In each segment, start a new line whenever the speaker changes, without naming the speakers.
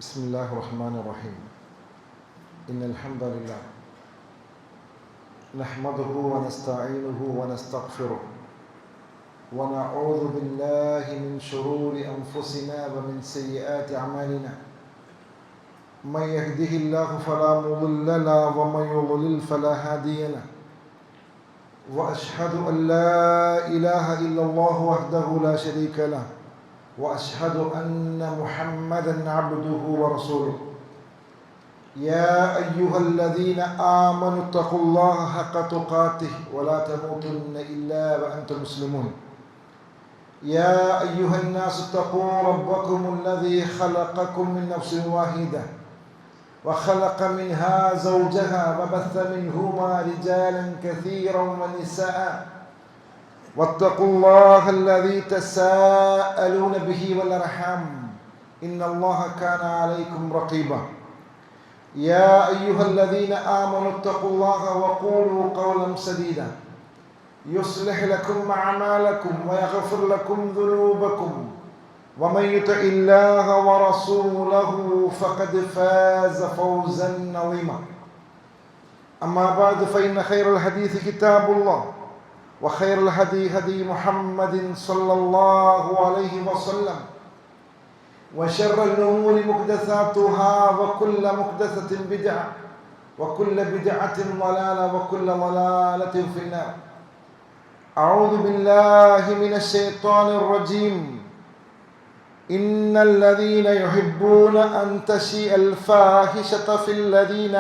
بسم الله الرحمن الرحيم إن الحمد لله نحمده ونستعينه ونستغفره ونعوذ بالله من شرور أنفسنا ومن سيئات أعمالنا من يهده الله فلا مضل له ومن يضلل فلا هادي له وأشهد أن لا إله إلا الله وحده لا شريك له وأشهد أن محمدًا عبده ورسوله يا أيها الذين آمنوا اتقوا الله حق تقاته ولا تموتن إلا وأنتم مسلمون يا أيها الناس اتقوا ربكم الذي خلقكم من نفس واحدة وخلق منها زوجها وبث منهما رجالا كثيرا ونساء واتقوا الله الذي تساءلون به والأرحام إن الله كان عليكم رقيبا يا أيها الذين آمنوا اتقوا الله وقولوا قولا سديدا يصلح لكم أعمالكم ويغفر لكم ذنوبكم ومن يطع الله ورسوله فقد فاز فوزا عظيما أما بعد فإن خير الحديث كتاب الله وخير الهدي هدي محمد صلى الله عليه وسلم وشر الأمور محدثاتها وكل محدثة بدعة وكل بدعة ضلالة وكل ضلالة في النار. أعوذ بالله من الشيطان الرجيم. إن الذين يحبون أن تشيء الفاحشة في الذين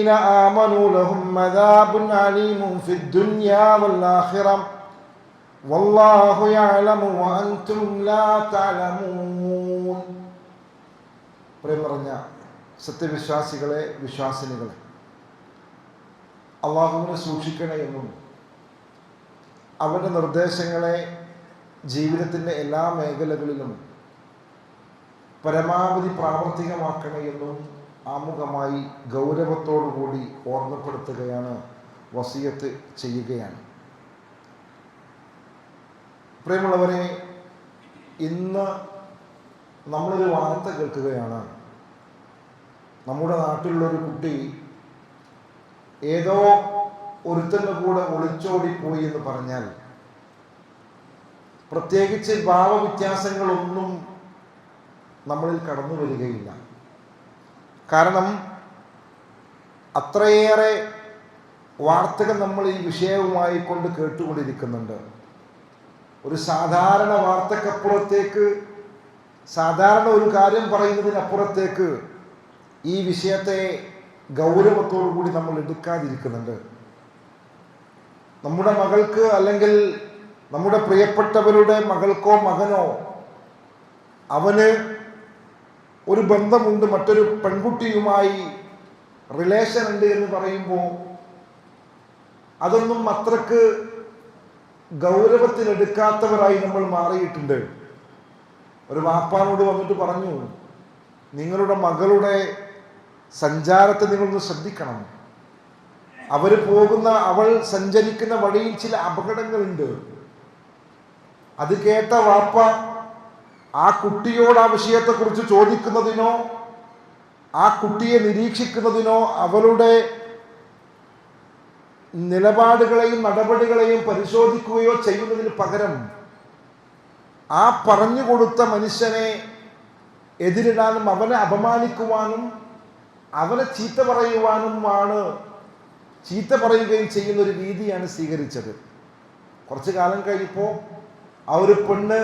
آمنوا لهم عذاب أليم في الدنيا والآخرة والله يعلم وأنتم لا تعلمون. പ്രിയം നിറഞ്ഞ സത്യവിശ്വാസികളെ, വിശ്വാസിനികളെ, അള്ളാഹുവിനെ സൂക്ഷിക്കണേ എന്നും അവൻ്റെ നിർദ്ദേശങ്ങളെ ജീവിതത്തിൻ്റെ എല്ലാ മേഖലകളിലും പരമാവധി പ്രാവർത്തികമാക്കണേ എന്നും ആമുഖമായി ഗൗരവത്തോടുകൂടി ഓർമ്മപ്പെടുത്തുകയാണ്, വസിയത്ത് ചെയ്യുകയാണ്. പ്രിയമുള്ളവരെ, ഇന്ന് നമ്മളൊരു വാർത്ത കേൾക്കുകയാണ്. നമ്മുടെ നാട്ടിലുള്ളൊരു കുട്ടി ഏതോ ഒരുത്തൻ്റെ കൂടെ ഒളിച്ചോടിപ്പോയി എന്ന് പറഞ്ഞാൽ പ്രത്യേകിച്ച് ഭാവവ്യത്യാസങ്ങളൊന്നും നമ്മളിൽ കടന്നു വരികയില്ല. കാരണം അത്രയേറെ വാർത്തകൾ നമ്മൾ ഈ വിഷയവുമായി കൊണ്ട് കേട്ടുകൊണ്ടിരിക്കുന്നുണ്ട്. ഒരു സാധാരണ വാർത്തക്കപ്പുറത്തേക്ക്, സാധാരണ ഒരു കാര്യം പറയുന്നതിനപ്പുറത്തേക്ക് ഈ വിഷയത്തെ ഗൗരവത്തോടു കൂടി നമ്മൾ എടുക്കാതിരിക്കുന്നുണ്ട്. നമ്മുടെ മകൾക്ക് അല്ലെങ്കിൽ നമ്മുടെ പ്രിയപ്പെട്ടവരുടെ മകൾക്കോ മകനോ അവന് ഒരു ബന്ധമുണ്ട്, മറ്റൊരു പെൺകുട്ടിയുമായി റിലേഷൻ ഉണ്ട് എന്ന് പറയുമ്പോൾ അതൊന്നും അത്രക്ക് ഗൗരവത്തിലെടുക്കാത്തവരായി നമ്മൾ മാറിയിട്ടുണ്ട്. ഒരു വാപ്പാനോട് വന്നിട്ട് പറഞ്ഞു, നിങ്ങളുടെ മകളുടെ സഞ്ചാരത്തെ നിങ്ങളൊന്ന് ശ്രദ്ധിക്കണം. അവൾ സഞ്ചരിക്കുന്ന വഴിയിൽ ചില അപകടങ്ങളുണ്ട്. അത് കേട്ട വാപ്പ ആ കുട്ടിയോട് ആ വിഷയത്തെക്കുറിച്ച് ചോദിക്കുന്നതിനോ ആ കുട്ടിയെ നിരീക്ഷിക്കുന്നതിനോ അവളുടെ നിലപാടുകളെയും നടപടികളെയും പരിശോധിക്കുകയോ ചെയ്യുന്നതിന് പകരം ആ പറഞ്ഞു കൊടുത്ത മനുഷ്യനെ എതിരിടാനും അവനെ അപമാനിക്കുവാനും അവനെ ചീത്ത പറയുകയും ചെയ്യുന്ന ഒരു രീതിയാണ് സ്വീകരിച്ചത്. കുറച്ചു കാലം കഴിയുമ്പോൾ ആ ഒരു പെണ്ണ്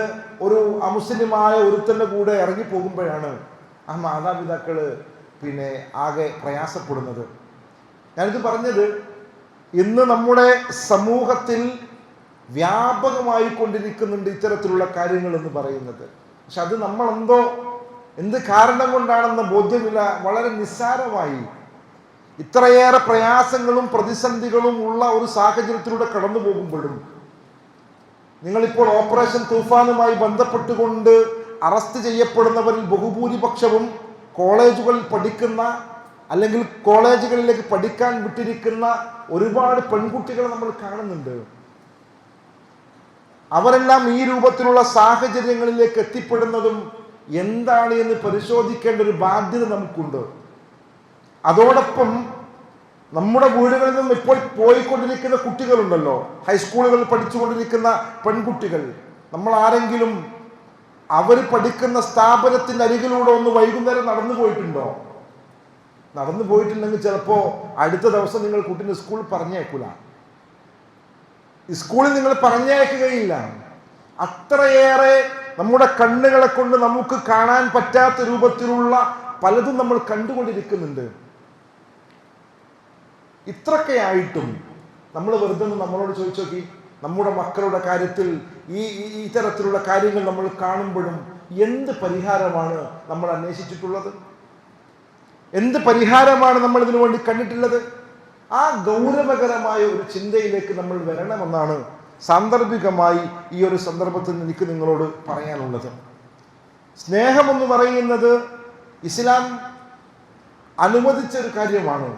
ഒരു അമുസ്ലിമായ ഒരുത്തൻ്റെ കൂടെ ഇറങ്ങിപ്പോകുമ്പോഴാണ് ആ മാതാപിതാക്കൾ ആകെ പ്രയാസപ്പെടുന്നത്. ഞാനിത് പറഞ്ഞത് ഇന്ന് നമ്മുടെ സമൂഹത്തിൽ വ്യാപകമായി കൊണ്ടിരിക്കുന്നുണ്ട് ഇത്തരത്തിലുള്ള കാര്യങ്ങൾ എന്ന് പറയുന്നത്. പക്ഷെ അത് നമ്മൾ എന്ത് കാരണം കൊണ്ടാണെന്ന ബോധ്യമില്ല. വളരെ നിസ്സാരമായി ഇത്രയേറെ പ്രയാസങ്ങളും പ്രതിസന്ധികളും ഉള്ള ഒരു സാഹചര്യത്തിലൂടെ കടന്നു പോകുമ്പോഴും നിങ്ങളിപ്പോൾ ഓപ്പറേഷൻ തൂഫാനുമായി ബന്ധപ്പെട്ടുകൊണ്ട് അറസ്റ്റ് ചെയ്യപ്പെടുന്നവരിൽ ബഹുഭൂരിപക്ഷവും കോളേജുകളിൽ പഠിക്കുന്ന അല്ലെങ്കിൽ കോളേജുകളിലേക്ക് പഠിക്കാൻ വിട്ടിരിക്കുന്ന ഒരുപാട് പെൺകുട്ടികൾ നമ്മൾ കാണുന്നുണ്ട്. അവരെല്ലാം ഈ രൂപത്തിലുള്ള സാഹചര്യങ്ങളിലേക്ക് എത്തിപ്പെടുന്നതും എന്താണ് എന്ന് പരിശോധിക്കേണ്ട ഒരു ബാധ്യത നമുക്കുണ്ട്. അതോടൊപ്പം നമ്മുടെ വീടുകളിൽ നിന്നും ഇപ്പോൾ പോയിക്കൊണ്ടിരിക്കുന്ന കുട്ടികളുണ്ടല്ലോ, ഹൈസ്കൂളുകളിൽ പഠിച്ചുകൊണ്ടിരിക്കുന്ന പെൺകുട്ടികൾ, നമ്മൾ ആരെങ്കിലും അവർ പഠിക്കുന്ന സ്ഥാപനത്തിന്റെ അരികിലൂടെ ഒന്ന് വൈകുന്നേരം നടന്നു പോയിട്ടുണ്ടോ? നടന്നു പോയിട്ടുണ്ടെങ്കിൽ ചിലപ്പോൾ അടുത്ത ദിവസം നിങ്ങൾ കുട്ടീനെ സ്കൂളിൽ പറഞ്ഞേക്കൂല, സ്കൂളിൽ നിങ്ങൾ പറഞ്ഞേക്കുകയില്ല. അത്രയേറെ നമ്മുടെ കണ്ണുകളെ കൊണ്ട് നമുക്ക് കാണാൻ പറ്റാത്ത രൂപത്തിലുള്ള പലതും നമ്മൾ കണ്ടുകൊണ്ടിരിക്കുന്നുണ്ട്. ഇത്രയൊക്കെ ആയിട്ടും നമ്മൾ വെറുതെ നമ്മളോട് ചോദിച്ചു നോക്കി, നമ്മുടെ മക്കളുടെ കാര്യത്തിൽ ഈ തരത്തിലുള്ള കാര്യങ്ങൾ നമ്മൾ കാണുമ്പോഴും എന്ത് പരിഹാരമാണ് നമ്മൾ അന്വേഷിച്ചിട്ടുള്ളത്? എന്ത് പരിഹാരമാണ് നമ്മൾ ഇതിനു വേണ്ടി കണ്ടിട്ടുള്ളത്? ആ ഗൗരവകരമായ ഒരു ചിന്തയിലേക്ക് നമ്മൾ വരണമെന്നാണ് സാന്ദർഭികമായി ഈ ഒരു സന്ദർഭത്തിൽ എനിക്ക് നിങ്ങളോട് പറയാനുള്ളത്. സ്നേഹമെന്ന് പറയുന്നത് ഇസ്ലാം അനുവദിച്ച ഒരു കാര്യമാണ്.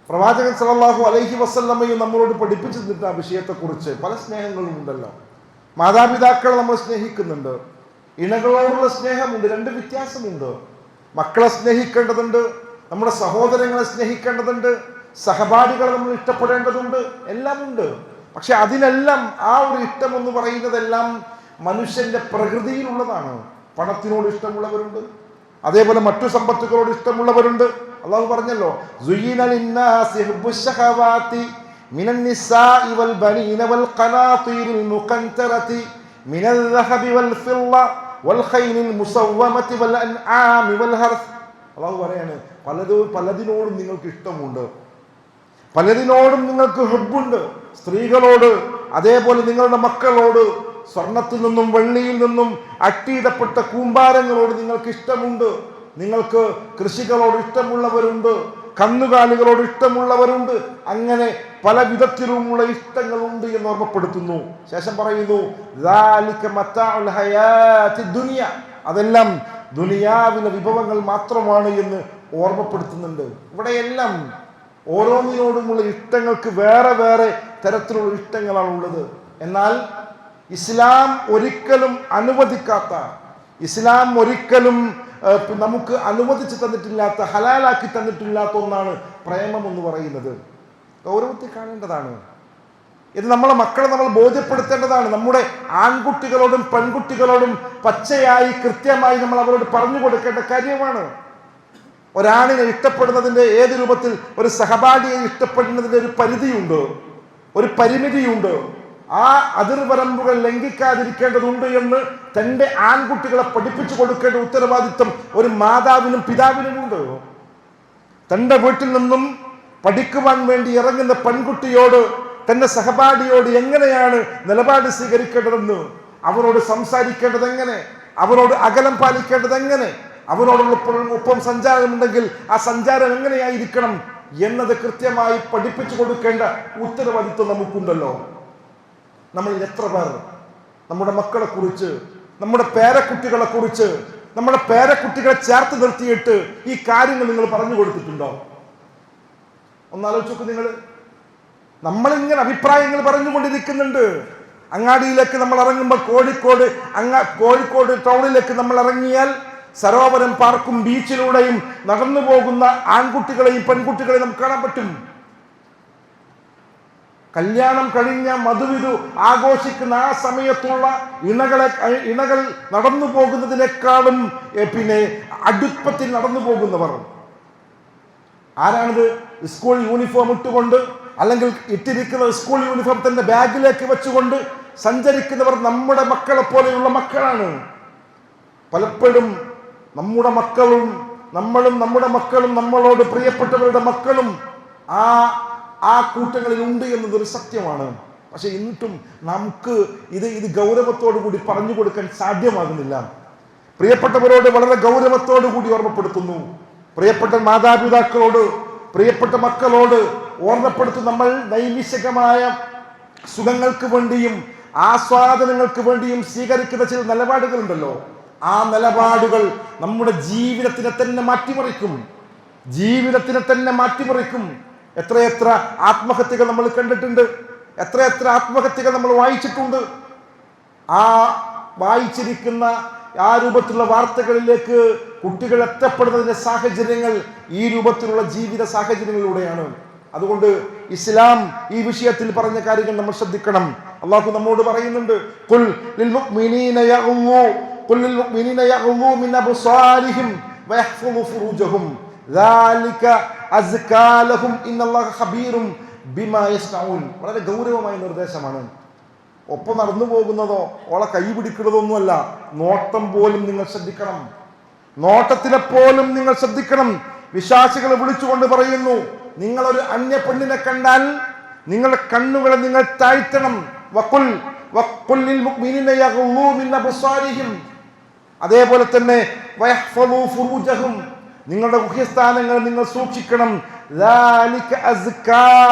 പ്രവാചകൻ സല്ലല്ലാഹു അലൈഹി വസല്ലമയും നമ്മളോട് പഠിപ്പിച്ചു തന്നിട്ട് ആ വിഷയത്തെക്കുറിച്ച് പല സ്നേഹങ്ങളും ഉണ്ടല്ലോ. മാതാപിതാക്കളെ നമ്മൾ സ്നേഹിക്കുന്നുണ്ട്, ഇണകളോടുള്ള സ്നേഹമുണ്ട്, രണ്ട് വ്യത്യാസമുണ്ട്. മക്കളെ സ്നേഹിക്കേണ്ടതുണ്ട്, നമ്മുടെ സഹോദരങ്ങളെ സ്നേഹിക്കേണ്ടതുണ്ട്, സഹപാഠികളെ നമ്മൾ ഇഷ്ടപ്പെടേണ്ടതുണ്ട്, എല്ലാം ഉണ്ട്. പക്ഷെ അതിനെല്ലാം ആ ഒരു ഇഷ്ടം എന്ന് പറയുന്നതെല്ലാം മനുഷ്യന്റെ പ്രകൃതിയിലുള്ളതാണ്. പണത്തിനോട് ഇഷ്ടമുള്ളവരുണ്ട്, അതേപോലെ മറ്റു സമ്പത്തുകളോട് ഇഷ്ടമുള്ളവരുണ്ട്. അള്ളാഹു പറഞ്ഞല്ലോ, സുയ്യിന ലിന്നാസി ഹുബ്ബുശ്ശഹവാതി മിനൻ നിസാഇ വൽ ബനീന വൽ ഖനാതീരിൽ മുഖന്തറതി മിനൽ ദഹബി വൽ ഫിദ്ദ വൽ ഖൈലിൽ മുസവ്വമതി വൽ അൻആമി വൽ ഹർസ്. അള്ളാഹു പറയാണ്, പലതിനോടും നിങ്ങൾക്ക് ഇഷ്ടമുണ്ട്, പലതിനോടും നിങ്ങൾക്ക് ഹുബ്ബുണ്ട്. സ്ത്രീകളോട്, അതേപോലെ നിങ്ങളുടെ മക്കളോട്, സ്വർണത്തിൽ നിന്നും വെള്ളിയിൽ നിന്നും അട്ടിയിടപ്പെട്ട കൂമ്പാരങ്ങളോട് നിങ്ങൾക്ക് ഇഷ്ടമുണ്ട്. നിങ്ങൾക്ക് കൃഷികളോട് ഇഷ്ടമുള്ളവരുണ്ട്, കന്നുകാലികളോട് ഇഷ്ടമുള്ളവരുണ്ട്. അങ്ങനെ പല വിധത്തിലുമുള്ള ഇഷ്ടങ്ങളുണ്ട് എന്ന് ഓർമ്മപ്പെടുത്തുന്നു. ശേഷം പറയുന്നു, അതെല്ലാം ദുനിയാവിലെ വിഭവങ്ങൾ മാത്രമാണ് എന്ന് ഓർമ്മപ്പെടുത്തുന്നുണ്ട്. ഇവിടെയെല്ലാം ഓരോന്നിനോടുമുള്ള ഇഷ്ടങ്ങൾക്ക് വേറെ വേറെ തരത്തിലുള്ള ഇഷ്ടങ്ങളാണ് ഉള്ളത്. എന്നാൽ ഇസ്ലാം ഒരിക്കലും അനുവദിക്കാത്ത, ഇസ്ലാം ഒരിക്കലും നമുക്ക് അനുവദിച്ച് തന്നിട്ടില്ലാത്ത, ഹലാലാക്കി തന്നിട്ടില്ലാത്ത ഒന്നാണ് പ്രേമം എന്ന് പറയുന്നത്. ഗൗരവത്തിൽ കാണേണ്ടതാണ് ഇത്. നമ്മളെ മക്കളെ നമ്മൾ ബോധ്യപ്പെടുത്തേണ്ടതാണ്. നമ്മുടെ ആൺകുട്ടികളോടും പെൺകുട്ടികളോടും പച്ചയായി കൃത്യമായി നമ്മൾ അവരോട് പറഞ്ഞു കൊടുക്കേണ്ട കാര്യമാണ്. ഒരാണിനെ ഇഷ്ടപ്പെടുന്നതിൻ്റെ ഏത് രൂപത്തിൽ ഒരു സഹപാഠിയെ ഇഷ്ടപ്പെടുന്നതിൻ്റെ ഒരു പരിധിയുണ്ട്, ഒരു പരിമിതിയുണ്ട്. ആ അതിർവരമ്പുകൾ ലംഘിക്കാതിരിക്കേണ്ടതുണ്ട് എന്ന് തൻ്റെ ആൺകുട്ടികളെ പഠിപ്പിച്ചു കൊടുക്കേണ്ട ഉത്തരവാദിത്വം ഒരു മാതാവിനും പിതാവിനുമുണ്ട്. തൻ്റെ വീട്ടിൽ നിന്നും പഠിക്കുവാൻ വേണ്ടി ഇറങ്ങുന്ന പെൺകുട്ടിയോട്, തന്റെ സഹപാഠിയോട് എങ്ങനെയാണ് നിലപാട് സ്വീകരിക്കേണ്ടതെന്ന്, അവരോട് സംസാരിക്കേണ്ടത് എങ്ങനെ, അവരോട് അകലം പാലിക്കേണ്ടത് എങ്ങനെ, അവരോടുള്ള ഒപ്പം സഞ്ചാരമുണ്ടെങ്കിൽ ആ സഞ്ചാരം എങ്ങനെയായിരിക്കണം എന്നത് കൃത്യമായി പഠിപ്പിച്ചു കൊടുക്കേണ്ട ഉത്തരവാദിത്വം നമുക്കുണ്ടല്ലോ. നമ്മൾ എത്ര പേർ നമ്മുടെ മക്കളെ കുറിച്ച്, നമ്മുടെ പേരക്കുട്ടികളെ കുറിച്ച്, നമ്മുടെ പേരക്കുട്ടികളെ ചേർത്ത് നിർത്തിയിട്ട് ഈ കാര്യങ്ങൾ നിങ്ങൾ പറഞ്ഞു കൊടുത്തിട്ടുണ്ടോ? ഒന്നാലോചിച്ച് നോക്ക് നിങ്ങൾ. നമ്മളിങ്ങനെ അഭിപ്രായങ്ങൾ പറഞ്ഞുകൊണ്ടിരിക്കുന്നുണ്ട്. അങ്ങാടിയിലേക്ക് നമ്മൾ ഇറങ്ങുമ്പോൾ, കോഴിക്കോട് ടൗണിലേക്ക് നമ്മൾ ഇറങ്ങിയാൽ സരോവരം പാർക്കും ബീച്ചിലൂടെയും നടന്നു പോകുന്ന ആൺകുട്ടികളെയും പെൺകുട്ടികളെയും നമുക്ക് കാണാൻ പറ്റും. കല്യാണം കഴിഞ്ഞ മധുവിധു ആഘോഷിക്കുന്ന ആ സമയത്തുള്ള ഇണകൾ നടന്നു പോകുന്നതിനേക്കാളും അടുപ്പത്തിൽ നടന്നു പോകുന്നവർ ആരാണിത്? സ്കൂൾ യൂണിഫോം ഇട്ടുകൊണ്ട്, അല്ലെങ്കിൽ ഇട്ടിരിക്കുന്ന സ്കൂൾ യൂണിഫോം തന്നെ ബാഗിലേക്ക് വെച്ചുകൊണ്ട് സഞ്ചരിക്കുന്നവർ നമ്മുടെ മക്കളെ പോലെയുള്ള മക്കളാണ്. പലപ്പോഴും നമ്മുടെ മക്കളും നമ്മളോട് പ്രിയപ്പെട്ടവരുടെ മക്കളും ആ കൂട്ടങ്ങളിൽ ഉണ്ട് എന്നതൊരു സത്യമാണ്. പക്ഷെ എന്നിട്ടും നമുക്ക് ഇത് ഗൗരവത്തോടു കൂടി പറഞ്ഞു കൊടുക്കാൻ സാധ്യമാകുന്നില്ല. പ്രിയപ്പെട്ടവരോട് വളരെ ഗൗരവത്തോടു കൂടി ഓർമ്മപ്പെടുത്തുന്നു. പ്രിയപ്പെട്ട മാതാപിതാക്കളോട്, പ്രിയപ്പെട്ട മക്കളോട് ഓർമ്മപ്പെടുത്തും. നമ്മൾ നൈമിഷികമായ സുഖങ്ങൾക്ക് വേണ്ടിയും ആസ്വാദനങ്ങൾക്ക് വേണ്ടിയും സ്വീകരിക്കുന്ന ചില നിലപാടുകളുണ്ടല്ലോ. ആ നിലപാടുകൾ നമ്മുടെ ജീവിതത്തിനെ തന്നെ മാറ്റിമറിക്കും. എത്രയെത്ര ആത്മഹത്യകൾ നമ്മൾ കണ്ടിട്ടുണ്ട്, എത്രയെത്ര ആത്മഹത്യകൾ നമ്മൾ വായിച്ചിട്ടുണ്ട്. ആ വായിച്ചിരിക്കുന്ന ആ രൂപത്തിലുള്ള വാർത്തകളിലേക്ക് കുട്ടികൾ എത്തപ്പെടുന്നതിന്റെ സാഹചര്യങ്ങൾ ഈ രൂപത്തിലുള്ള ജീവിത സാഹചര്യങ്ങളിലൂടെയാണ്. അതുകൊണ്ട് ഇസ്ലാം ഈ വിഷയത്തിൽ പറഞ്ഞ കാര്യങ്ങൾ നമ്മൾ ശ്രദ്ധിക്കണം. അള്ളാഹു നമ്മോട് പറയുന്നുണ്ട്, ഖുൽ ലിൽ മുഅ്മിനീന യഗ്ളൂ മിൻ അബ്സാരിഹിം വയഹ്ഫളൂ ഫുറൂജഹും ദാലിക അസ്കാ ലഹും ഇന്നല്ലാഹ ഖബീറും ബിമാ യസ്നഊൻ. വളരെ ഗൗരവമായ നിർദ്ദേശമാണ്. ഒപ്പം നടന്നു പോകുന്നതോ ഓളെ കൈ പിടിക്കുന്നതൊന്നുമല്ല. നോട്ടം പോലും നിങ്ങൾ ശ്രദ്ധിക്കണം. നോട്ടത്തിനെ പോലും നിങ്ങൾ ശ്രദ്ധിക്കണം. വിശ്വാസികളെ വിളിച്ചുകൊണ്ട് പറയുന്നു, നിങ്ങളൊരു അന്യ പെണ്ണിനെ കണ്ടാൽ നിങ്ങളുടെ കണ്ണുകളെ നിങ്ങൾ താഴ്ത്തണം. വഖുൽ ലിൽ മുഅ്മിനീന യഗ്ളൂ മിൻ അബ്സാരിഹിം. അതേപോലെ തന്നെ വയഹ്ഫളൂ ഫുറൂജഹും, നിങ്ങളുടെ ഗുഹ്യസ്ഥാനങ്ങൾ നിങ്ങൾ സൂക്ഷിക്കണം. ദാലിക അസ്കാ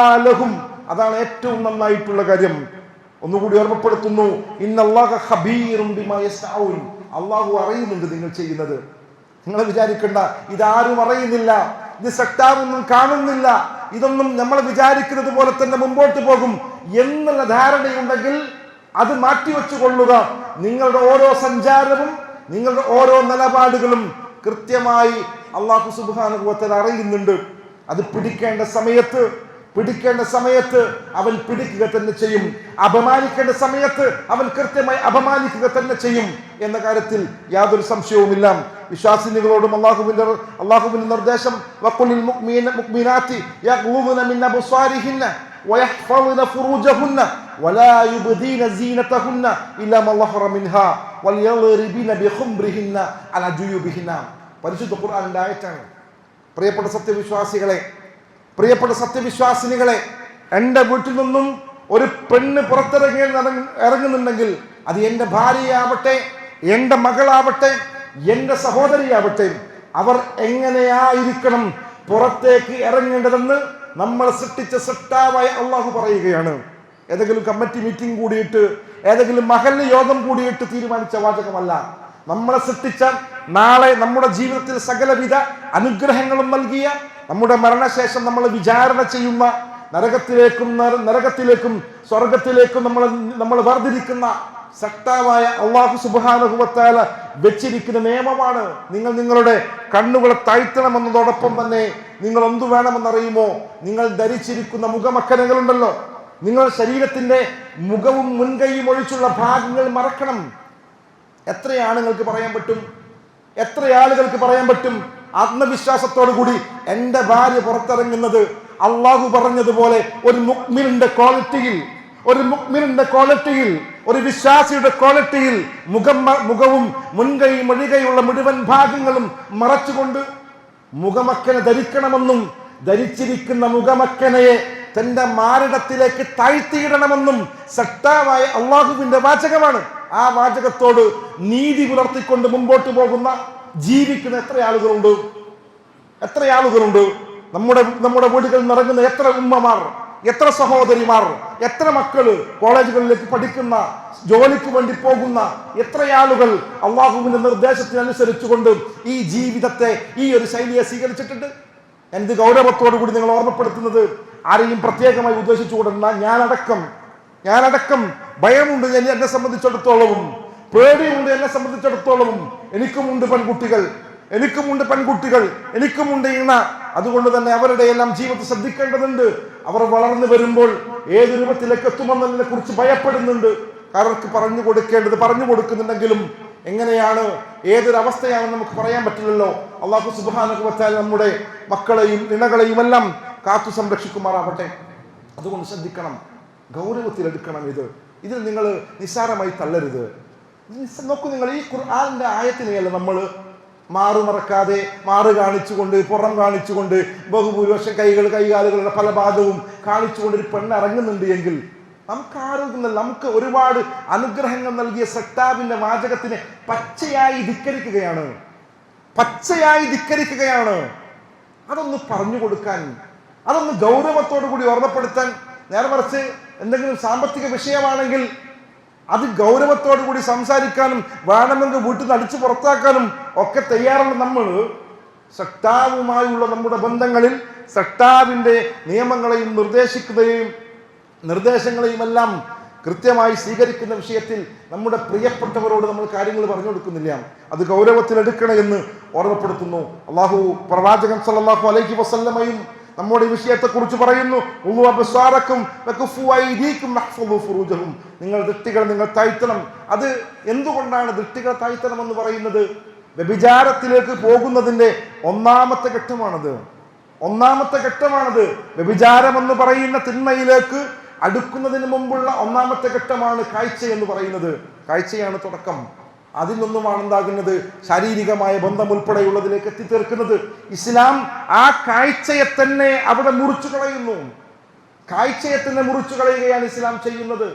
ലഹും, അതാണ് ഏറ്റവും നന്നായിട്ടുള്ള കാര്യം. ഒന്നുകൂടി ഓർമ്മപ്പെടുത്തുന്നു, ഇന്നല്ലാഹ ഖബീറും ബിമാ യസ്നഊൻ. അല്ലാഹു അറിയുന്നുണ്ട് നിങ്ങൾ ചെയ്യുന്നത്. നിങ്ങൾ വിചാരിക്കേണ്ട ഇതാരും അറിയുന്നില്ല, ഇത് സെക്ടാറൊന്നും കാണുന്നില്ല, ഇതൊന്നും നമ്മൾ വിചാരിക്കുന്നത് പോലെ തന്നെ മുമ്പോട്ട് പോകും എന്നുള്ള ധാരണയുണ്ടെങ്കിൽ അത് മാറ്റിവെച്ചുകൊള്ളുക. നിങ്ങളുടെ ഓരോ സഞ്ചാരവും നിങ്ങളുടെ ഓരോ നിലപാടുകളും കൃത്യമായി അല്ലാഹു സുബ്ഹാനഹു വ തആല അറിയുന്നുണ്ട്. അത് പിടിക്കേണ്ട സമയത്ത് അവൻ പിടിക്കുക തന്നെ ചെയ്യും. അപമാനിക്കേണ്ട സമയത്ത് അവൻ കൃത്യമായി അപമാനിക്കുക തന്നെ ചെയ്യും എന്ന കാര്യത്തിൽ യാതൊരു സംശയവുമില്ല. വിശ്വാസിനികളോടും അല്ലാഹുവിന്റെ നിർദ്ദേശം, വഖുലിൽ മുഅ്മിനാത്തി യഗ്ളൂന മിൻ അബ്സാരിഹിന്ന വയഹ്ഫളന ഫുറൂജഹുന്ന വലാ യുബ്ദീന സീനതഹുന്ന ഇല്ലാ മാ ളഹറ മിൻഹാ വൽയദ്രിബിന ബിഖുംറിഹിന്ന അലാ ജുയൂബിഹിന്ന. പരിശുദ്ധ ഖുർആനിന്റെ ആയത്താണ്. പ്രിയപ്പെട്ട സത്യവിശ്വാസിനികളെ, എൻ്റെ വീട്ടിൽ നിന്നും ഒരു പെണ്ണ് ഇറങ്ങുന്നുണ്ടെങ്കിൽ അത് എൻ്റെ ഭാര്യയാവട്ടെ, എൻ്റെ മകളാവട്ടെ, എൻ്റെ സഹോദരിയാവട്ടെ, അവർ എങ്ങനെയായിരിക്കണം പുറത്തേക്ക് ഇറങ്ങേണ്ടതെന്ന് നമ്മൾ സൃഷ്ടിച്ച സൃഷ്ടാവായ അള്ളാഹു പറയുകയാണ്. ഏതെങ്കിലും കമ്മിറ്റി മീറ്റിംഗ് കൂടിയിട്ട്, ഏതെങ്കിലും മഹല്ല് യോഗം കൂടിയിട്ട് തീരുമാനിച്ച വാചകമല്ല. നമ്മളെ സൃഷ്ടിച്ച, നാളെ നമ്മുടെ ജീവിതത്തിൽ സകലവിധ അനുഗ്രഹങ്ങളും നൽകിയ, നമ്മുടെ മരണശേഷം നമ്മൾ വിചാരണ ചെയ്യുന്ന, നരകത്തിലേക്കും സ്വർഗത്തിലേക്കും നമ്മൾ വേർതിരിക്കുന്ന സത്താവായ അല്ലാഹു സുബ്ഹാനഹു വ തആല വെച്ചിരിക്കുന്ന നിയമമാണ്. നിങ്ങൾ നിങ്ങളുടെ കണ്ണുകളെ താഴ്ത്തണമെന്നതോടൊപ്പം തന്നെ നിങ്ങൾ എന്തു വേണമെന്നറിയുമോ? നിങ്ങൾ ധരിച്ചിരിക്കുന്ന മുഖമക്കനകളുണ്ടല്ലോ, നിങ്ങൾ ശരീരത്തിന്റെ മുഖവും മുൻകൈയും ഒഴിച്ചുള്ള ഭാഗങ്ങൾ മറക്കണം. എത്ര ആളുകൾക്ക് പറയാൻ പറ്റും ആത്മവിശ്വാസത്തോടു കൂടി എൻ്റെ ഭാര്യ പുറത്തിറങ്ങുന്നത് അള്ളാഹു പറഞ്ഞതുപോലെ ഒരു മുഅ്മിനിന്റെ ക്വാളിറ്റിയിൽ, ഒരു വിശ്വാസിയുടെ ക്വാളിറ്റിയിൽ മുഖവും മുൻകൈയും ഒഴികെയുള്ള മുഴുവൻ ഭാഗങ്ങളും മറച്ചുകൊണ്ട് മുഖമക്കനെ ധരിക്കണമെന്നും ധരിച്ചിരിക്കുന്ന മുഖമക്കനയെ തന്റെ മാരടത്തിലേക്ക് താഴ്ത്തിയിടണമെന്നും സത്താവായ അള്ളാഹുവിന്റെ വാചകമാണ്. ആ വാചകത്തോട് നീതി പുലർത്തിക്കൊണ്ട് മുമ്പോട്ട് പോകുന്ന, ജീവിക്കുന്ന എത്ര ആളുകളുണ്ട്? നമ്മുടെ വീടുകളിൽ നിറങ്ങുന്ന എത്ര ഉമ്മമാർ, എത്ര സഹോദരിമാർ, എത്ര മക്കള് കോളേജുകളിലേക്ക് പഠിക്കുന്ന, ജോലിക്ക് വേണ്ടി പോകുന്ന എത്ര ആളുകൾ അള്ളാഹുവിന്റെ നിർദ്ദേശത്തിനനുസരിച്ചുകൊണ്ട് ഈ ജീവിതത്തെ, ഈ ഒരു ശൈലിയെ സ്വീകരിച്ചിട്ടുണ്ട്. എന്ത് ഗൗരവത്തോടു കൂടി നിങ്ങൾ ഓർമ്മപ്പെടുത്തുന്നത്. ആരെയും പ്രത്യേകമായി ഉദ്ദേശിച്ചുകൊണ്ടുള്ള ഞാനടക്കം ഭയമുണ്ട് എന്നെ സംബന്ധിച്ചിടത്തോളവും, പേടിയുണ്ട് എന്നെ സംബന്ധിച്ചിടത്തോളവും. എനിക്കുമുണ്ട് പെൺകുട്ടികൾ, എനിക്കുമുണ്ട് ഇണ. അതുകൊണ്ട് തന്നെ അവരുടെ എല്ലാം ജീവിതത്തിൽ ശ്രദ്ധിക്കേണ്ടതുണ്ട്. അവർ വളർന്നു വരുമ്പോൾ ഏത് രൂപത്തിലേക്ക് എത്തുമെന്നതിനെ കുറിച്ച് ഭയപ്പെടുന്നുണ്ട്. അവർക്ക് പറഞ്ഞു കൊടുക്കുന്നുണ്ടെങ്കിലും എങ്ങനെയാണ്, ഏതൊരവസ്ഥയാണെന്ന് നമുക്ക് പറയാൻ പറ്റില്ലല്ലോ. അല്ലാഹു സുബ്ഹാനഹു വ തആല നമ്മുടെ മക്കളെയും ഇണകളെയും എല്ലാം കാത്തു സംരക്ഷിക്കുമാറാവട്ടെ. അതുകൊണ്ട് ശ്രദ്ധിക്കണം, ഗൗരവത്തിലെടുക്കണം. ഇതിൽ നിങ്ങൾ നിസ്സാരമായി തള്ളരുത്. നോക്കൂ, നിങ്ങൾ ഈ ഖുർആനിന്റെ ആയത്തിനെയല്ല നമ്മൾ മാറുമറക്കാതെ, പുറം കാണിച്ചുകൊണ്ട്, ബഹുഭൂരിപക്ഷം കൈകാലുകളുടെ പല ഭാഗവും കാണിച്ചുകൊണ്ട് ഒരു പെണ്ണ് ഇറങ്ങുന്നുണ്ട് എങ്കിൽ നമുക്ക് ആരോഗ്യം, നമുക്ക് ഒരുപാട് അനുഗ്രഹങ്ങൾ നൽകിയ സത്താബിന്റെ വാചകത്തിനെ പച്ചയായി ധിക്കരിക്കുകയാണ്. അതൊന്ന് പറഞ്ഞു കൊടുക്കാൻ, അതൊന്ന് ഗൗരവത്തോടു കൂടി ഓർമ്മപ്പെടുത്താൻ, നേരെ മറിച്ച് എന്തെങ്കിലും സാമ്പത്തിക വിഷയമാണെങ്കിൽ അത് ഗൗരവത്തോടു കൂടി സംസാരിക്കാനും വേണമെങ്കിൽ വീട്ടിൽ നിന്ന് അടിച്ചു പുറത്താക്കാനും ഒക്കെ തയ്യാറുള്ള നമ്മൾ സട്ടാവുമായുള്ള നമ്മുടെ ബന്ധങ്ങളിൽ സട്ടാവിന്റെ നിയമങ്ങളെയും നിർദ്ദേശങ്ങളെയും എല്ലാം കൃത്യമായി സ്വീകരിക്കുന്ന വിഷയത്തിൽ നമ്മുടെ പ്രിയപ്പെട്ടവരോട് നമ്മൾ കാര്യങ്ങൾ പറഞ്ഞു കൊടുക്കുന്നില്ല. അത് ഗൗരവത്തിലെടുക്കണം എന്ന് ഓർമ്മപ്പെടുത്തുന്നു. അള്ളാഹു പ്രവാചകൻ സല്ലല്ലാഹു അലൈഹി വസല്ലമയും നമ്മുടെ ഈ വിഷയത്തെക്കുറിച്ച് പറയുന്നു, നിങ്ങൾ ദൃഷ്ടികൾ നിങ്ങൾ താഴ്ത്തണം. അത് എന്തുകൊണ്ടാണ് ദൃഷ്ടികൾ താഴ്ത്തണം എന്ന് പറയുന്നത്? വ്യഭിചാരത്തിലേക്ക് പോകുന്നതിന്റെ ഒന്നാമത്തെ ഘട്ടമാണത്. വ്യഭിചാരം എന്ന് പറയുന്ന തിന്മയിലേക്ക് അടുക്കുന്നതിന് മുമ്പുള്ള ഒന്നാമത്തെ ഘട്ടമാണ് കാഴ്ച എന്ന് പറയുന്നത്. കാഴ്ചയാണ് തുടക്കം. അതിൽ നിന്നുമാണ് എന്താകുന്നത്? ശാരീരികമായ ബന്ധം ഉൾപ്പെടെയുള്ളതിലേക്ക് എത്തിത്തീർക്കുന്നത്. ഇസ്ലാം ആ കാഴ്ചയെ തന്നെ അവിടെ മുറിച്ചു കളയുന്നു. കാഴ്ചയെ തന്നെ മുറിച്ചു കളയുകയാണ് ഇസ്ലാം ചെയ്യുന്നത്.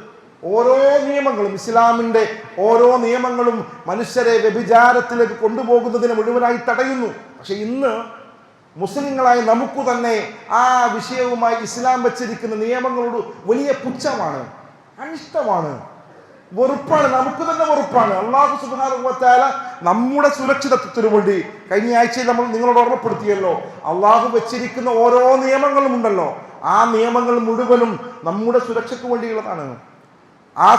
ഓരോ നിയമങ്ങളും, ഇസ്ലാമിന്റെ ഓരോ നിയമങ്ങളും മനുഷ്യരെ വ്യഭിചാരത്തിലേക്ക് കൊണ്ടുപോകുന്നതിനെ മുഴുവനായി തടയുന്നു. പക്ഷെ ഇന്ന് മുസ്ലിങ്ങളായ നമുക്ക് തന്നെ ആ വിഷയവുമായി ഇസ്ലാം വെച്ചിരിക്കുന്ന നിയമങ്ങളോട് വലിയ പുച്ഛമാണ്, അനിഷ്ടമാണ്, വെറുപ്പാണ്. നമുക്ക് തന്നെ വെറുപ്പാണ്. അല്ലാഹു സുബ്ഹാനഹു വ തആല നമ്മുടെ സുരക്ഷിതത്വത്തിനു വേണ്ടി കഴിഞ്ഞ ആഴ്ചയിൽ നമ്മൾ നിങ്ങളോട് ഓർമ്മപ്പെടുത്തിയല്ലോ, അള്ളാഹു വെച്ചിരിക്കുന്ന ഓരോ നിയമങ്ങളും ഉണ്ടല്ലോ, ആ നിയമങ്ങൾ മുഴുവനും നമ്മുടെ സുരക്ഷയ്ക്ക് വേണ്ടിയുള്ളതാണ്. ആ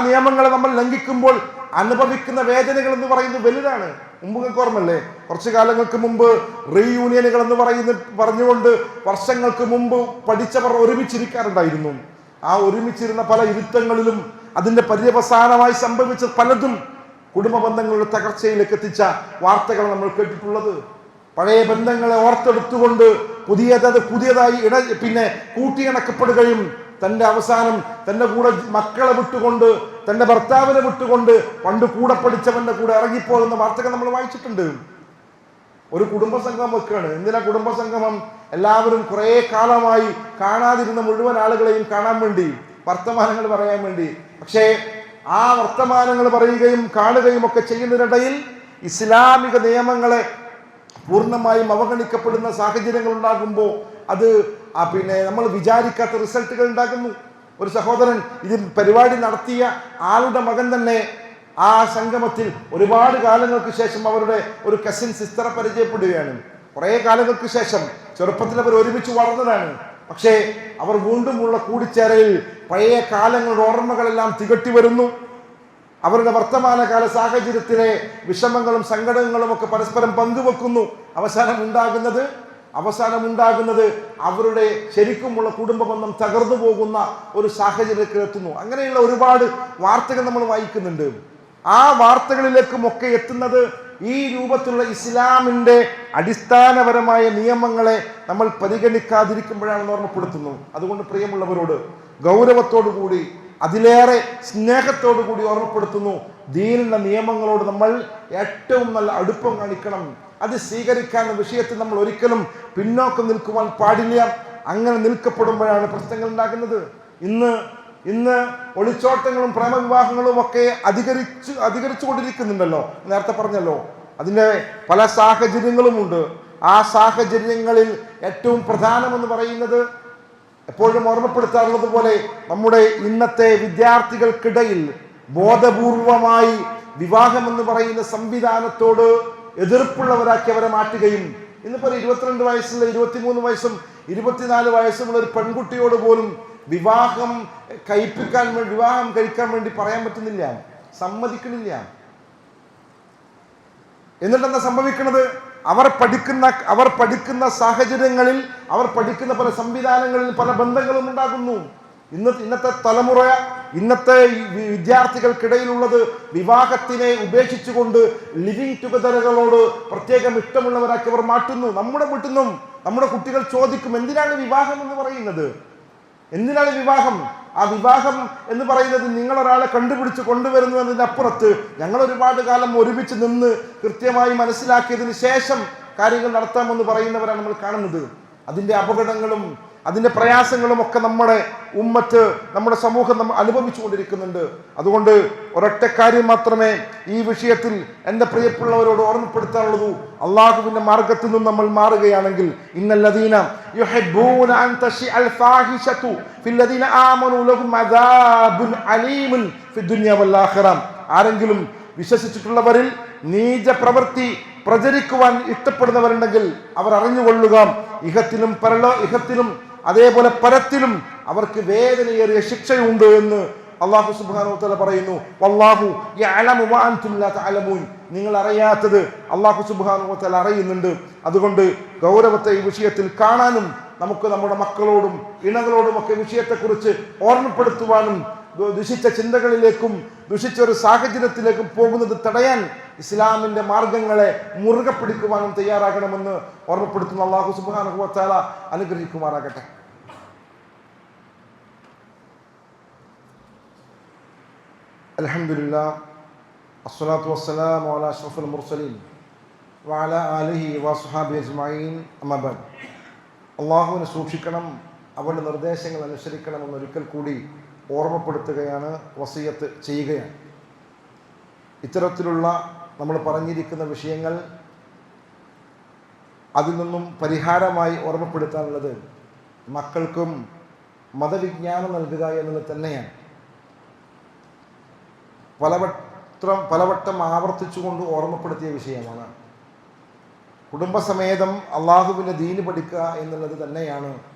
നിയമങ്ങളെ നമ്മൾ ലംഘിക്കുമ്പോൾ അനുഭവിക്കുന്ന വേദനകൾ എന്ന് പറയുന്നത് വലുതാണ്. മുമ്പ് നിങ്ങൾക്ക് ഓർമ്മല്ലേ, കുറച്ചു കാലങ്ങൾക്ക് മുമ്പ് റീയൂണിയനുകൾ എന്ന് പറഞ്ഞുകൊണ്ട് വർഷങ്ങൾക്ക് മുമ്പ് പഠിച്ചവർ ഒരുമിച്ചിരിക്കാറുണ്ടായിരുന്നു. ആ ഒരുമിച്ചിരുന്ന പല ഇരുത്തങ്ങളിലും അതിന്റെ പര്യവസാനമായി സംഭവിച്ച പലതും കുടുംബ ബന്ധങ്ങളുടെ തകർച്ചയിലേക്ക് എത്തിച്ച വാർത്തകൾ നമ്മൾ കേട്ടിട്ടുള്ളത്. പഴയ ബന്ധങ്ങളെ ഓർത്തെടുത്തുകൊണ്ട് പുതിയതായി കൂട്ടിയിണക്കപ്പെടുകയും തന്റെ അവസാനം തന്റെ കൂടെ മക്കളെ വിട്ടുകൊണ്ട്, തന്റെ ഭർത്താവിനെ വിട്ടുകൊണ്ട് പണ്ട് കൂടെ പഠിച്ചവന്റെ കൂടെ ഇറങ്ങിപ്പോകുന്ന വാർത്തകൾ നമ്മൾ വായിച്ചിട്ടുണ്ട്. ഒരു കുടുംബസംഗമം വെക്കുകയാണ്. എന്തിനാ കുടുംബസംഗമം? എല്ലാവരും കുറെ കാലമായി കാണാതിരുന്ന മുഴുവൻ ആളുകളെയും കാണാൻ വേണ്ടി, വർത്തമാനങ്ങൾ പറയാൻ വേണ്ടി. പക്ഷേ ആ വർത്തമാനങ്ങൾ പറയുകയും കാണുകയും ഒക്കെ ചെയ്യുന്നതിനിടയിൽ ഇസ്ലാമിക നിയമങ്ങളെ പൂർണ്ണമായും അവഗണിക്കപ്പെടുന്ന സാഹചര്യങ്ങൾ ഉണ്ടാകുമ്പോൾ അത് നമ്മൾ വിചാരിക്കാത്ത റിസൾട്ടുകൾ ഉണ്ടാകുന്നു. ഒരു സഹോദരൻ പരിപാടി നടത്തിയ ആളുടെ മകൻ തന്നെ ആ സംഗമത്തിൽ ഒരുപാട് കാലങ്ങൾക്ക് ശേഷം അവരുടെ ഒരു കസിൻ സിസ്റ്ററെ പരിചയപ്പെടുകയാണ്. കുറെ കാലങ്ങൾക്ക് ശേഷം, ചെറുപ്പത്തിൽ അവർ ഒരുമിച്ച് വളർന്നതാണ്. പക്ഷേ അവർ വീണ്ടുമുള്ള കൂടിച്ചേരലിൽ പഴയ കാലങ്ങളുടെ ഓർമ്മകളെല്ലാം തികട്ടി വരുന്നു. അവരുടെ വർത്തമാനകാല സാഹചര്യത്തിലെ വിഷമങ്ങളും സങ്കടങ്ങളും ഒക്കെ പരസ്പരം പങ്കുവെക്കുന്നു. അവസാനം ഉണ്ടാകുന്നത് അവരുടെ ശരിക്കുമുള്ള കുടുംബ ബന്ധം തകർന്നു പോകുന്ന ഒരു സാഹചര്യത്തിൽ എത്തുന്നു. അങ്ങനെയുള്ള ഒരുപാട് വാർത്തകൾ നമ്മൾ വായിക്കുന്നുണ്ട്. ആ വാർത്തകളിലേക്കുമൊക്കെ എത്തുന്നത് ഈ രൂപത്തിലുള്ള ഇസ്ലാമിന്റെ അടിസ്ഥാനപരമായ നിയമങ്ങളെ നമ്മൾ പരിഗണിക്കാതിരിക്കുമ്പോഴാണെന്ന് ഓർമ്മപ്പെടുത്തുന്നു. അതുകൊണ്ട് പ്രിയമുള്ളവരോട് ഗൗരവത്തോടുകൂടി, അതിലേറെ സ്നേഹത്തോടു കൂടി ഓർമ്മപ്പെടുത്തുന്നു, ദീനിന്റെ നിയമങ്ങളോട് നമ്മൾ ഏറ്റവും നല്ല അടുപ്പം കാണിക്കണം. അത് സ്വീകരിക്കാനുള്ള വിഷയത്തിൽ നമ്മൾ ഒരിക്കലും പിന്നോക്കം നിൽക്കുവാൻ പാടില്ല. അങ്ങനെ നിൽക്കപ്പെടുമ്പോഴാണ് പ്രശ്നങ്ങൾ ഉണ്ടാകുന്നത്. ഇന്ന് ഒളിച്ചോട്ടങ്ങളും പ്രേമവിവാഹങ്ങളും ഒക്കെ അധികരിച്ചു കൊണ്ടിരിക്കുന്നുണ്ടല്ലോ. നേരത്തെ പറഞ്ഞല്ലോ, അതിൻ്റെ പല സാഹചര്യങ്ങളുമുണ്ട്. ആ സാഹചര്യങ്ങളിൽ ഏറ്റവും പ്രധാനമെന്ന് പറയുന്നത്, എപ്പോഴും ഓർമ്മപ്പെടുത്താറുള്ളത് പോലെ, നമ്മുടെ ഇന്നത്തെ വിദ്യാർത്ഥികൾക്കിടയിൽ ബോധപൂർവമായി വിവാഹം എന്ന് പറയുന്ന സംവിധാനത്തോട് എതിർപ്പുള്ളവരാക്കി അവരെ മാറ്റുകയും, ഇന്നിപ്പോ 22 വയസ്സുള്ള 23 വയസ്സും 24 വയസ്സുമുള്ള ഒരു പെൺകുട്ടിയോട് പോലും വിവാഹം കഴിക്കാൻ വേണ്ടി പറയാൻ പറ്റുന്നില്ല, സമ്മതിക്കുന്നില്ല. എന്നിട്ടെന്താ സംഭവിക്കുന്നത്? അവർ പഠിക്കുന്ന സാഹചര്യങ്ങളിൽ, അവർ പഠിക്കുന്ന പല സംവിധാനങ്ങളിൽ പല ബന്ധങ്ങളും ഉണ്ടാകുന്നു. ഇന്നത്തെ തലമുറ, ഇന്നത്തെ വിദ്യാർത്ഥികൾക്കിടയിലുള്ളത് വിവാഹത്തിനെ ഉപേക്ഷിച്ചുകൊണ്ട് ലിവിങ് ടുഗദറുകളോട് പ്രത്യേകം ഇഷ്ടമുള്ളവരാക്കി അവർ മാറ്റുന്നു. നമ്മുടെ വീട്ടിൽ നിന്നും നമ്മുടെ കുട്ടികൾ ചോദിക്കും, എന്തിനാണ് വിവാഹം എന്ന് പറയുന്നത്? എന്തിനാണ് വിവാഹം? ആ വിവാഹം എന്ന് പറയുന്നത് നിങ്ങളൊരാളെ കണ്ടുപിടിച്ച് കൊണ്ടുവരുന്നതിൻ്റെ അപ്പുറത്ത് ഞങ്ങൾ ഒരുപാട് കാലം ഒരുമിച്ച് നിന്ന് കൃത്യമായി മനസ്സിലാക്കിയതിന് ശേഷം കാര്യങ്ങൾ നടത്താമെന്ന് പറയുന്നവരാണ് നമ്മൾ കാണുന്നത്. അതിൻ്റെ അപകടങ്ങളും അതിൻ്റെ പ്രയാസങ്ങളും ഒക്കെ നമ്മുടെ ഉമ്മത്ത്, നമ്മുടെ സമൂഹം നമ്മൾ അനുഭവിച്ചു കൊണ്ടിരിക്കുന്നുണ്ട്. അതുകൊണ്ട് ഒരൊറ്റ കാര്യം മാത്രമേ ഈ വിഷയത്തിൽ എൻ്റെ പ്രിയപ്പെട്ടവരോട് ഓർമ്മപ്പെടുത്താനുള്ളൂ. അള്ളാഹുവിൻ്റെ മാർഗത്തിൽ നിന്നും നമ്മൾ മാറുകയാണെങ്കിൽ, ഇന്നല്ലദീന യുഹിബ്ബൂന അൻ തശിഅൽ ഫാഹിശതു ഫില്ലദീന ആമനൂ ലഹും അദാബുൻ അലീമുൻ ഫിദ്ദുനിയ വൽ ആഖിറ. ആരെങ്കിലും വിശ്വസിച്ചിട്ടുള്ളവരിൽ നീച പ്രവൃത്തി പ്രചരിക്കുവാൻ ഇഷ്ടപ്പെടുന്നവരുണ്ടെങ്കിൽ അവർ അറിഞ്ഞുകൊള്ളുക, ഇഹത്തിലും അതേപോലെ പരത്തിലും അവർക്ക് വേദനയേറിയ ശിക്ഷയുണ്ട് എന്ന് അല്ലാഹു സുബ്ഹാനഹു വ തആല പറയുന്നു, വല്ലാഹു യഅലമു വ അൻതും ലാ തഅലമൂൻ. നിങ്ങൾ അറിയാത്തത് അല്ലാഹു സുബ്ഹാനഹു വ തആല അറിയുന്നുണ്ട്. അതുകൊണ്ട് ഗൗരവത്തെ ഈ വിഷയത്തിൽ കാണാനും നമുക്ക് നമ്മുടെ മക്കളോടും ഇണകളോടും ഒക്കെ വിഷയത്തെക്കുറിച്ച് ഓർമ്മപ്പെടുത്തുവാനും ദുഷിച്ച ചിന്തകളിലേക്കും ദുഷിച്ച ഒരു സാഹചര്യത്തിലേക്കും പോകുന്നത് തടയാൻ ഇസ്ലാമിന്റെ മാർഗങ്ങളെ മുറുകെ പിടിക്കുവാനും തയ്യാറാകണമെന്ന് ഓർമ്മപ്പെടുത്തുന്ന അല്ലാഹു സുബ്ഹാനഹു വ തആല അനുഗ്രഹിക്കുമാറാകട്ടെ. അൽഹംദുലില്ലാഹ് അസ്സലാത്തു വസ്സലാമു അലാ അഷ്റഫിൽ മുർസലീൻ വഅലാ ആലിഹി വസ്ഹാബിഹി അജ്മഈൻ. അമ്മാ ബഅദ്. അല്ലാഹുവിനെ സൂക്ഷിക്കണം, അവന്റെ നിർദ്ദേശങ്ങൾ അനുസരിക്കണമെന്ന് ഒരിക്കൽ കൂടി ഓർമ്മപ്പെടുത്തുകയാണ്, വസിയത്ത് ചെയ്യുകയാണ്. ഇത്തരത്തിലുള്ള നമ്മൾ പറഞ്ഞിരിക്കുന്ന വിഷയങ്ങൾ അതിൽ നിന്നും പരിഹാരമായി ഓർമ്മപ്പെടുത്താനുള്ളത് മക്കൾക്കും മതവിജ്ഞാനം നൽകുക എന്നുള്ളത് തന്നെയാണ്. പലവട്ടം ആവർത്തിച്ചുകൊണ്ട് ഓർമ്മപ്പെടുത്തിയ വിഷയമാണ്. കുടുംബസമേതം അള്ളാഹുവിൻ്റെ ദീന് പഠിക്കുക എന്നുള്ളത് തന്നെയാണ്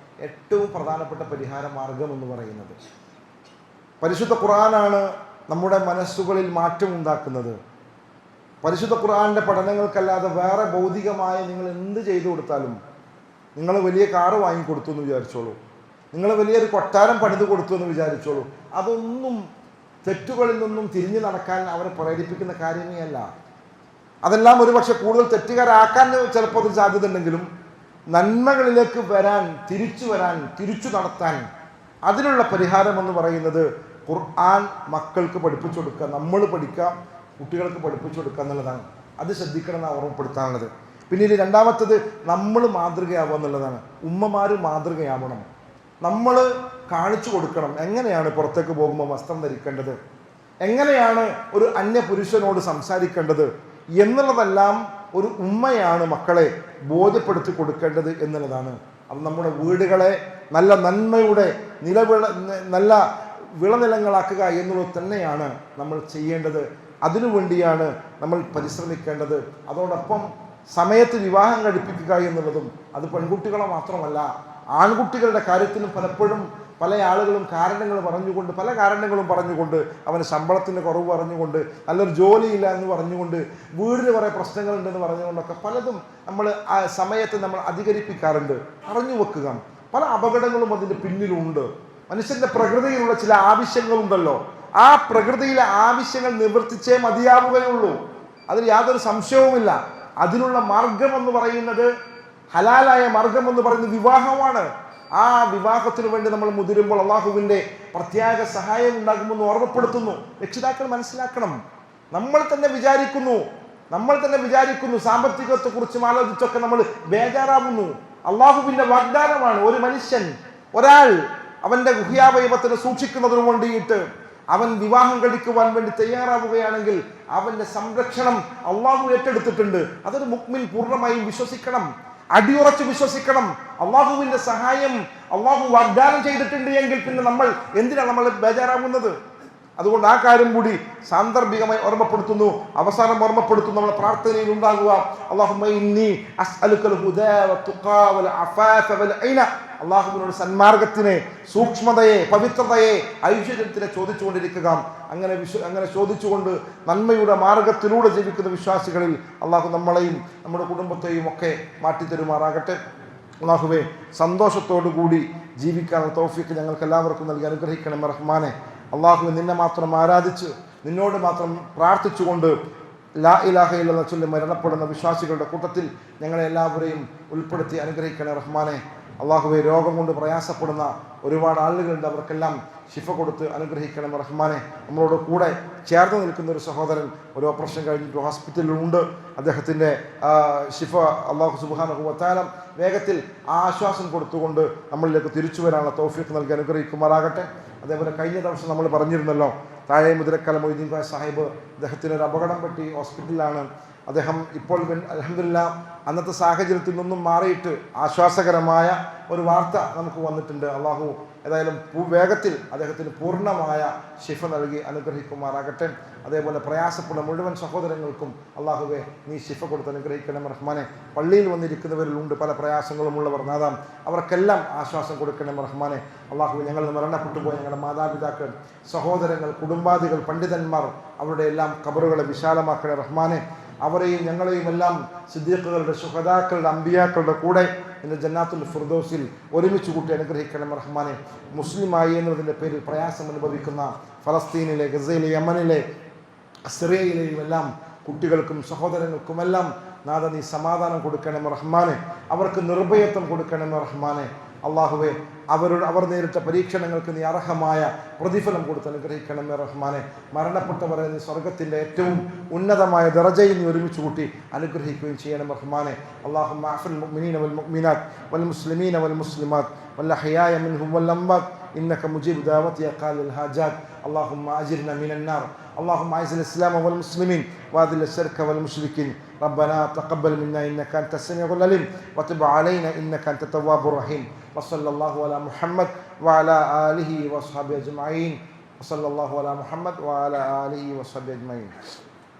ഏറ്റവും പ്രധാനപ്പെട്ട പരിഹാര മാർഗം എന്ന് പറയുന്നത്. പരിശുദ്ധ ഖുർആനാണ് നമ്മുടെ മനസ്സുകളിൽ മാറ്റം ഉണ്ടാക്കുന്നത്. പരിശുദ്ധ ഖുർആനിൻ്റെ പഠനങ്ങൾക്കല്ലാതെ വേറെ ഭൗതികമായ നിങ്ങൾ എന്ത് ചെയ്തു കൊടുത്താലും, നിങ്ങൾ വലിയ കാറ് വാങ്ങിക്കൊടുത്തു എന്ന് വിചാരിച്ചോളൂ, നിങ്ങൾ വലിയൊരു കൊട്ടാരം പണിത് കൊടുത്തു എന്ന് വിചാരിച്ചോളൂ, അതൊന്നും തെറ്റുകളിൽ നിന്നും തിരിഞ്ഞു നടക്കാൻ അവരെ പ്രേരിപ്പിക്കുന്ന കാര്യമേ അല്ല. അതെല്ലാം ഒരുപക്ഷെ കൂടുതൽ തെറ്റുകാരാക്കാൻ ചിലപ്പോൾ ഒരു സാധ്യത ഉണ്ടെങ്കിലും നന്മകളിലേക്ക് വരാൻ, തിരിച്ചു നടത്താൻ അതിനുള്ള പരിഹാരം എന്ന് പറയുന്നത് ഖുർആൻ മക്കൾക്ക് പഠിപ്പിച്ചു കൊടുക്കുക, നമ്മൾ പഠിക്കുക, കുട്ടികൾക്ക് പഠിപ്പിച്ചു കൊടുക്കുക എന്നുള്ളതാണ്. അത് ശ്രദ്ധിക്കണം എന്ന് ഓർമ്മപ്പെടുത്താനുള്ളത്. പിന്നീട് രണ്ടാമത്തത് നമ്മൾ മാതൃകയാവുക എന്നുള്ളതാണ്. ഉമ്മമാർ മാതൃകയാവണം. നമ്മൾ കാണിച്ചു കൊടുക്കണം എങ്ങനെയാണ് പുറത്തേക്ക് പോകുമ്പോൾ വസ്ത്രം ധരിക്കേണ്ടത്, എങ്ങനെയാണ് ഒരു അന്യ പുരുഷനോട് സംസാരിക്കേണ്ടത് എന്നുള്ളതെല്ലാം ഒരു ഉമ്മയാണ് മക്കളെ ബോധ്യപ്പെടുത്തി കൊടുക്കേണ്ടത് എന്നുള്ളതാണ്. അത് നമ്മുടെ വീടുകളെ നല്ല നന്മയുടെ നല്ല വിളനിലങ്ങളാക്കുക എന്നുള്ളത് തന്നെയാണ് നമ്മൾ ചെയ്യേണ്ടത്. അതിനുവേണ്ടിയാണ് നമ്മൾ പരിശ്രമിക്കേണ്ടത്. അതോടൊപ്പം സമയത്ത് വിവാഹം കഴിപ്പിക്കുക എന്നുള്ളതും അത് പെൺകുട്ടികളെ മാത്രമല്ല, ആൺകുട്ടികളുടെ കാര്യത്തിലും പലപ്പോഴും പല ആളുകളും പല കാരണങ്ങളും പറഞ്ഞുകൊണ്ട് അവന് ശമ്പളത്തിൻ്റെ കുറവ് പറഞ്ഞുകൊണ്ട്, നല്ലൊരു ജോലിയില്ല എന്ന് പറഞ്ഞുകൊണ്ട്, വീടിന് കുറേ പ്രശ്നങ്ങളുണ്ടെന്ന് പറഞ്ഞുകൊണ്ടൊക്കെ പലതും നമ്മൾ ആ സമയത്ത് നമ്മൾ അധികരിപ്പിക്കാറുണ്ട്. അറിഞ്ഞു വെക്കുക, പല അപകടങ്ങളും അതിൻ്റെ പിന്നിലുണ്ട്. മനുഷ്യൻ്റെ പ്രകൃതിയിലുള്ള ചില ആവശ്യങ്ങളുണ്ടല്ലോ, ആ പ്രകൃതിയിലെ ആവശ്യങ്ങൾ നിവർത്തിച്ചേ മതിയാവുകയുള്ളൂ, അതിൽ യാതൊരു സംശയവുമില്ല. അതിനുള്ള മാർഗം എന്ന് പറയുന്നത്, ഹലാലായ മാർഗം എന്ന് പറയുന്നത് വിവാഹമാണ്. ആ വിവാഹത്തിന് വേണ്ടി നമ്മൾ മുതിരുമ്പോൾ അള്ളാഹുവിൻ്റെ പ്രത്യേക സഹായം ഉണ്ടാകുമെന്ന് ഓർമ്മപ്പെടുത്തുന്നു. രക്ഷിതാക്കൾ മനസ്സിലാക്കണം, നമ്മൾ തന്നെ വിചാരിക്കുന്നു സാമ്പത്തികത്തെക്കുറിച്ചും ആലോചിച്ചൊക്കെ നമ്മൾ ബേജാറാവുന്നു. അള്ളാഹുവിൻ്റെ വാഗ്ദാനമാണ്. ഒരു മനുഷ്യൻ, ഒരാൾ അവൻ്റെ ഗുഹ്യാവയവത്തിനെ സൂക്ഷിക്കുന്നതിന് വേണ്ടിയിട്ട് അവൻ വിവാഹം കഴിക്കുവാൻ വേണ്ടി തയ്യാറാവുകയാണെങ്കിൽ അവൻ്റെ സംരക്ഷണം അള്ളാഹു ഏറ്റെടുത്തിട്ടുണ്ട്. അതൊരു മുഅ്മിൻ പൂർണ്ണമായും വിശ്വസിക്കണം, അടിയുറച്ച് വിശ്വസിക്കണം. അള്ളാഹുവിൻ്റെ സഹായം അള്ളാഹു വാഗ്ദാനം ചെയ്തിട്ടുണ്ട് എങ്കിൽ പിന്നെ നമ്മൾ എന്തിനാണ് നമ്മൾ ബേജാറാവുന്നത്? അതുകൊണ്ട് ആ കാര്യം കൂടി സാന്ദർഭികമായി ഓർമ്മപ്പെടുത്തുന്നു. അവസാനം ഓർമ്മപ്പെടുത്തുന്നു, നമ്മുടെ പ്രാർത്ഥനയിൽ ഉണ്ടാകുക അല്ലാഹുമ്മ ഇന്നി അസ്അലുക്കൽ ഹുദാ വത്തുഖാ വൽ അഫാഫ വൽ ഐന. അള്ളാഹുവിനോട് സന്മാർഗത്തിനെ, സൂക്ഷ്മതയെ, പവിത്രതയെ, ഐശ്വര്യത്തിനെ ചോദിച്ചുകൊണ്ടിരിക്കുക. അങ്ങനെ ചോദിച്ചുകൊണ്ട് നന്മയുടെ മാർഗത്തിലൂടെ ജീവിക്കുന്ന വിശ്വാസികളിൽ അള്ളാഹു നമ്മളെയും നമ്മുടെ കുടുംബത്തെയും ഒക്കെ മാറ്റിത്തരുമാറാകട്ടെ. അള്ളാഹുവേ, സന്തോഷത്തോടു കൂടി ജീവിക്കാനുള്ള തൗഫീഖ് ഞങ്ങൾക്ക് എല്ലാവർക്കും നൽകി അനുഗ്രഹിക്കണം റഹ്മാനെ. അള്ളാഹുവെ, നിന്നെ മാത്രം ആരാധിച്ച് നിന്നോട് മാത്രം പ്രാർത്ഥിച്ചുകൊണ്ട് ലാ ഇലാഹ ഇല്ലല്ലാഹ് ചൊല്ലി മരണപ്പെടുന്ന വിശ്വാസികളുടെ കൂട്ടത്തിൽ ഞങ്ങളെ എല്ലാവരെയും ഉൾപ്പെടുത്തി അനുഗ്രഹിക്കണേ റഹ്മാനെ. അള്ളാഹുവെ, രോഗം കൊണ്ട് പ്രയാസപ്പെടുന്ന ഒരുപാട് ആളുകളുണ്ട്, അവർക്കെല്ലാം ശിഫ കൊടുത്ത് അനുഗ്രഹിക്കണം റഹ്മാനെ. നമ്മളോട് കൂടെ ചേർന്ന് നിൽക്കുന്ന ഒരു സഹോദരൻ ഒരു ഓപ്പറേഷൻ കഴിഞ്ഞിട്ട് ഹോസ്പിറ്റലിലുണ്ട്. അദ്ദേഹത്തിൻ്റെ ശിഫ അള്ളാഹു സുബ്ഹാനഹു വ തആല വേഗത്തിൽ ആശ്വാസം കൊടുത്തുകൊണ്ട് നമ്മളിലേക്ക് തിരിച്ചു വരാനുള്ള തൗഫീഖ് നൽകി അനുഗ്രഹിക്കുമാറാകട്ടെ. അതേപോലെ കഴിഞ്ഞ ദിവസം നമ്മൾ പറഞ്ഞിരുന്നല്ലോ, താഴെ മുതിരക്കല മൊയ്തീൻ ഖാൻ സാഹിബ്, അദ്ദേഹത്തിന് ഒരു അപകടം പറ്റി ഹോസ്പിറ്റലിലാണ്. അദ്ദേഹം ഇപ്പോൾ അൽഹംദുലില്ലാഹ് അന്നത്തെ സാഹചര്യത്തിൽ നിന്നും മാറിയിട്ട് ആശ്വാസകരമായ ഒരു വാർത്ത നമുക്ക് വന്നിട്ടുണ്ട്. അള്ളാഹു ഏതായാലും വേഗത്തിൽ അദ്ദേഹത്തിന് പൂർണ്ണമായ ശിഫ നൽകി അനുഗ്രഹിക്കുമാറാകട്ടെ. അതേപോലെ പ്രയാസപ്പെടുന്ന മുഴുവൻ സഹോദരങ്ങൾക്കും അള്ളാഹുവെ നീ ശിഫ കൊടുത്ത് അനുഗ്രഹിക്കണം റഹ്മാനെ. പള്ളിയിൽ വന്നിരിക്കുന്നവരിലുണ്ട് പല പ്രയാസങ്ങളുമുള്ളവർ, നാദാ അവർക്കെല്ലാം ആശ്വാസം കൊടുക്കണം റഹ്മാനെ. അള്ളാഹു ഞങ്ങൾ മരണപ്പെട്ടു പോയ ഞങ്ങളുടെ മാതാപിതാക്കൾ, സഹോദരങ്ങൾ, കുടുംബാദികൾ, പണ്ഡിതന്മാർ, അവരുടെ എല്ലാം ഖബറുകളെ വിശാലമാക്കണേ റഹ്മാനെ. അവരെയും ഞങ്ങളെയും എല്ലാം സിദ്ദീഖുകളുടെ, ശുഹദാക്കളുടെ, അമ്പിയാക്കളുടെ കൂടെ ഇന്ന് ജന്നാത്തുൽ ഫിർദൗസിൽ ഒരുമിച്ച് കൂട്ടി അനുഗ്രഹിക്കണം റഹ്മാനെ. മുസ്ലിമായി എന്നതിൻ്റെ പേരിൽ പ്രയാസം അനുഭവിക്കുന്ന ഫലസ്തീനിലെ, ഗസയിലെ, യമനിലെ, സിറിയയിലെയും എല്ലാം കുട്ടികൾക്കും സഹോദരങ്ങൾക്കുമെല്ലാം നാഥ നീ സമാധാനം കൊടുക്കണം റഹ്മാനെ. അവർക്ക് നിർഭയത്വം കൊടുക്കണം റഹ്മാനെ. അള്ളാഹുവെ അവർ നേരിട്ട പരീക്ഷണങ്ങൾക്ക് നീ അർഹമായ പ്രതിഫലം കൊടുത്ത് അനുഗ്രഹിക്കണം റഹ്മാനെ. മരണപ്പെട്ടവരെ നീ സ്വർഗത്തിൻ്റെ ഏറ്റവും ഉന്നതമായ ദറജയിൽ നീ ഒരുമിച്ച് കൂട്ടി അനുഗ്രഹിക്കുകയും ചെയ്യണം റഹ്മാനെ. അല്ലാഹുമ്മ അഫിൽ മുഅ്മിനീന വൽ മുഅ്മിനാത്ത് വൽ മുസ്ലിമീന വൽ മുസ്ലിമാത്ത് വൽ അഹ്യായ മിൻഹും വൽ അംവാത്ത് إنك مجيب دعوة يا قاضي الحاجات. اللهم أجرنا من النار. اللهم أعز الإسلام والمسلمين وأذل الشرك والمشركين. ربنا تقبل منا إنك أنت السميع العليم وتب علينا إنك أنت التواب الرحيم. وصلى الله على محمد وعلى آله وصحبه أجمعين. وصلى الله على محمد وعلى آله وصحبه أجمعين.